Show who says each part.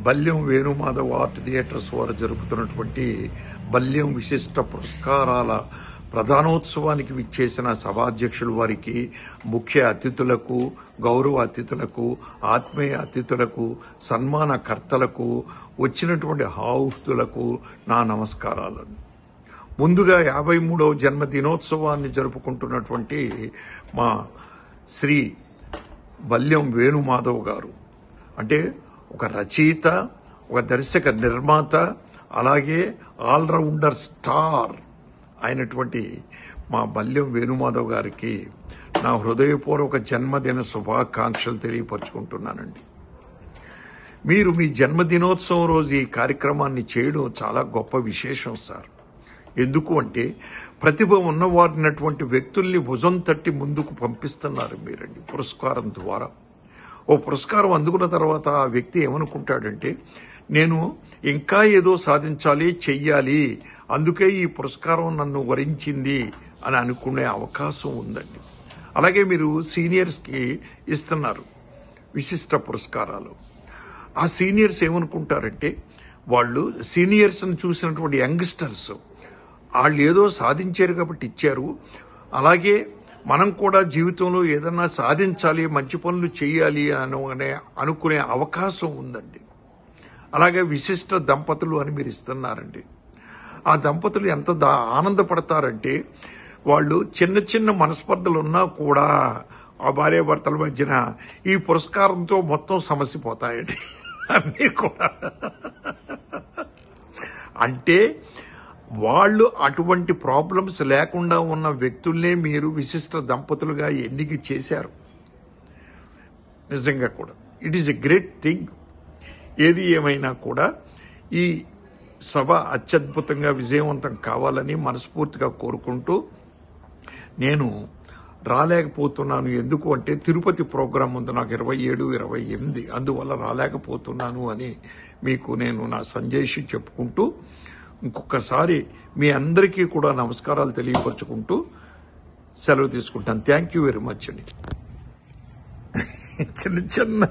Speaker 1: బల్యం Venumadhav art theatres వారు జరుపుతున్నటువంటి బల్యం విశిష్ట పురస్కారాల ప్రధానోత్సవానికి విచ్చేసిన సభాధ్యక్షుల వారికి, ముఖ్య అతిథులకు, గౌరవ అతిథులకు, ఆత్మీయ అతిథులకు, సన్మానకర్తలకు, వచ్చినటువంటి ఆహుతులకు నా నమస్కారాలు. ముందుగా 53వ జన్మదినోత్సవాన్ని జరుపుకుంటున్నటువంటి మా శ్రీ బల్యం వేణుమాధవ్ గారు అంటే ఒక రచయిత, ఒక దర్శక నిర్మాత, అలాగే ఆల్రౌండర్ స్టార్ అయినటువంటి మా బల్యం వేణుమాధవ్ గారికి నా హృదయపూర్వక జన్మదిన శుభాకాంక్షలు తెలియపరుచుకుంటున్నానండి. మీరు మీ జన్మదినోత్సవం రోజు ఈ కార్యక్రమాన్ని చేయడం చాలా గొప్ప విశేషం సార్. ఎందుకు అంటే ప్రతిభ ఉన్నవారినటువంటి వ్యక్తుల్ని భుజం తట్టి ముందుకు పంపిస్తున్నారు మీరండి పురస్కారం ద్వారా. ఓ పురస్కారం అందుకున్న తర్వాత ఆ వ్యక్తి ఏమనుకుంటాడంటే, నేను ఇంకా ఏదో సాధించాలి, చెయ్యాలి, అందుకే ఈ పురస్కారం నన్ను వరించింది అని అనుకునే అవకాశం ఉందండి. అలాగే మీరు సీనియర్స్కి ఇస్తున్నారు విశిష్ట పురస్కారాలు. ఆ సీనియర్స్ ఏమనుకుంటారంటే, వాళ్ళు సీనియర్స్ని చూసినటువంటి యంగ్స్టర్స్ వాళ్ళు ఏదో సాధించారు కాబట్టి ఇచ్చారు, అలాగే మనం కూడా జీవితంలో ఏదన్నా సాధించాలి, మంచి పనులు చేయాలి అనుకునే అవకాశం ఉందండి. అలాగే విశిష్ట దంపతులు అని మీరు ఇస్తున్నారండి. ఆ దంపతులు ఎంత ఆనందపడతారంటే, వాళ్ళు చిన్న చిన్న మనస్పర్ధలు ఉన్నా కూడా ఆ భార్యాభర్తల మధ్యన ఈ పురస్కారంతో మొత్తం సమస్య పోతాయండి అన్నీ కూడా. అంటే వాళ్ళు అటువంటి ప్రాబ్లమ్స్ లేకుండా ఉన్న వ్యక్తుల్నే మీరు విశిష్ట దంపతులుగా ఎన్నిక చేశారు. నిజంగా కూడా it is a great thing. ఏది ఏమైనా కూడా ఈ సభ అత్యద్భుతంగా విజయవంతం కావాలని మనస్ఫూర్తిగా కోరుకుంటూ, నేను రాలేకపోతున్నాను. ఎందుకు అంటే తిరుపతి ప్రోగ్రాం ఉంది నాకు 27, 28, అందువల్ల రాలేకపోతున్నాను అని మీకు నేను నా సంజేషి చెప్పుకుంటూ, ఇంకొకసారి మీ అందరికీ కూడా నమస్కారాలు తెలియపరుచుకుంటూ సెలవు తీసుకుంటాను. థ్యాంక్ యూ వెరీ మచ్ అండి. చిన్న